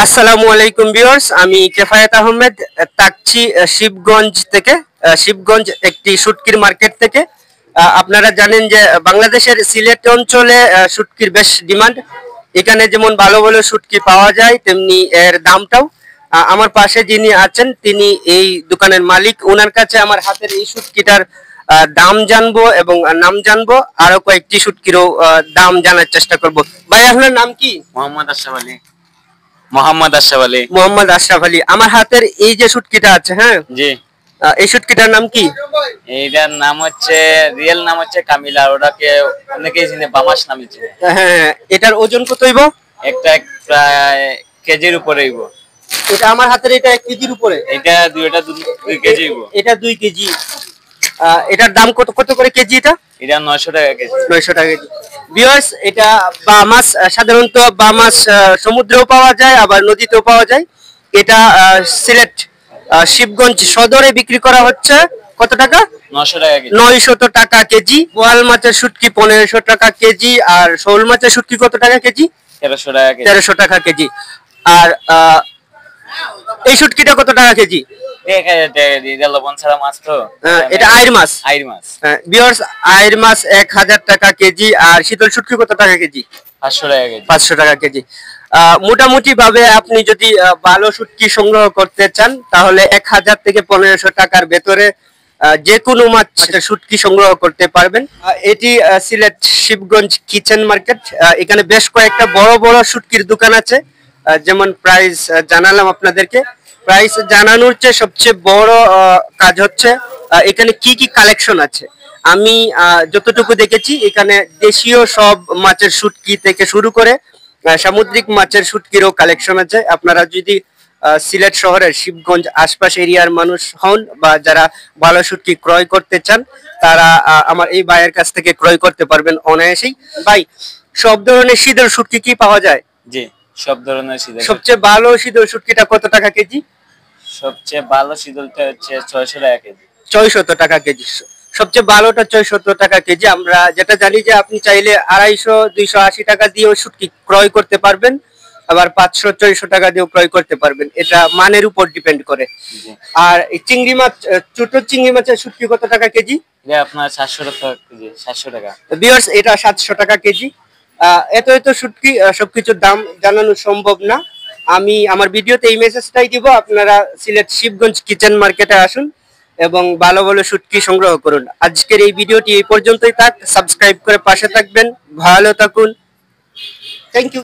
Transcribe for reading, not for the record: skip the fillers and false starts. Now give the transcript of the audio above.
আসসালামু আলাইকুম ভিউয়ার্স, আমি কেফায়েত আহমেদ তাকছি শিবগঞ্জ থেকে। শিবগঞ্জ একটি শুটকির মার্কেট থেকে। আপনারা জানেন যে বাংলাদেশের সিলেট অঞ্চলে শুটকির বেশ ডিমান্ড। এখানে যেমন ভালো ভালো শুটকি পাওয়া যায়, তেমনি এর দামটাও। আমার পাশে যিনি আছেন তিনি এই দোকানের মালিক। ওনার কাছে আমার হাতের এই শুটকিটার দাম জানবো এবং নাম জানবো, আরো কয়েকটি শুটকিরও দাম জানার চেষ্টা করব। ভাই, আপনার নাম কি? মোহাম্মদ আশরাফ আলী। মোহাম্মদ আশরাফ আলী। মোহাম্মদ আশরাফ আলী। আমার হাতের এই যে শুটকিটা আছে, হ্যাঁ জি, এই শুটকিটার নাম কি? এইটার নাম হচ্ছে, রিয়েল নাম হচ্ছে কামিলা, ওটাকে অনেকেই চিনে বামাস নামে চিনে। হ্যাঁ, এটার ওজন কত হইব? একটা প্রায় কেজির উপরে হইব। এটা আমার হাতের এটা 1 কেজির উপরে। এটা দুই কেজি হইব। এটা 2 কেজি। এটার দাম কত কত করে কেজি? এটা 900 টাকা কেজি। 900 টাকা কেজি। ভিউয়ার্স, এটা বা মাছ, সাধারণত বা মাছ সমুদ্রেও পাওয়া যায়, আবার নদীতেও পাওয়া যায়। এটা সিলেট শিবগঞ্জ সদরে বিক্রি করা হচ্ছে কত টাকা? 900 টাকা কেজি। 900 টাকা কেজি। বোয়াল মাছের শুটকি 1500 টাকা কেজি। আর শোল মাছের শুটকি কত টাকা কেজি? 1300 টাকা কেজি। 1300 টাকা কেজি। আর এই শুটকিটা কত টাকা কেজি? 1000 টাকা কেজি। এটা লবণ ছাড়া মাছ তো। এটা আইর মাছ। আইর মাছ। ভিউয়ার্স, আইর মাছ 1000 টাকা কেজি। আর শীতল শুটকি কত টাকা কেজি? 500 টাকা কেজি। 500 টাকা কেজি। মোটামুটি ভাবে আপনি যদি ভালো শুটকি সংগ্রহ করতে চান, তাহলে 1000 থেকে 1500 টাকার ভেতরে যে কোনো মাছের শুটকি সংগ্রহ করতে পারবেন। এটি সিলেট শিবগঞ্জ কিচেন মার্কেট। এখানে বেশ কয়েকটা বড় বড় শুটকির দোকান আছে। যেমন প্রাইস জানালাম আপনাদেরকে। প্রাইস জানানোর চেয়ে সবচেয়ে বড় কাজ হচ্ছে এখানে কি কি কালেকশন আছে। আমি যতটুকু দেখেছি, এখানে দেশীয় সব মাছের শুটকি থেকে শুরু করে সামুদ্রিক মাছের শুটকিরও কালেকশন আছে। আপনারা যদি সিলেট শহরের শিবগঞ্জ আশপাশ এরিয়ার মানুষ হন, বা যারা ভালো শুটকি ক্রয় করতে চান, তারা আমার এই ভাইয়ের কাছ থেকে ক্রয় করতে পারবেন অনায়াসেই। ভাই, সব ধরনের শীতল শুটকি কি পাওয়া যায়? জি, সব ধরনের শীতল। সবচেয়ে ভালো শীতল শুটকিটা কত টাকা কেজি? সবচেয়ে ভালো শীতলটা হচ্ছে 600 টাকা কেজি। 600 টাকা কেজি। সবচেয়ে ভালোটা 600 টাকা কেজি। আমরা যেটা জানি যে আপনি চাইলে 250 280 টাকা দিয়েও শুটকি ক্রয় করতে পারবেন, আবার 500 600 টাকা দিয়েও ক্রয় করতে পারবেন। এটা মানের উপর ডিপেন্ড করে। আর এই চিংড়ি মাছ, ছোট চিংড়ি মাছের শুটকি কত টাকা কেজি? এটা আপনার 700 টাকা কেজি। 700 টাকা। ভিউয়ার্স, এটা 700 টাকা কেজি। এত এত শুটকি সবকিছুর দাম জানানো সম্ভব না। আমি আমার ভিডিওতে এই মেসেজটাই দিব, আপনারা সিলেট শিবগঞ্জ কিচেন মার্কেটে আসুন এবং ভালো ভালো শুটকি সংগ্রহ করুন। আজকের এই ভিডিওটি এই পর্যন্তই থাক। সাবস্ক্রাইব করে পাশে থাকবেন। ভালো থাকুন। Thank you.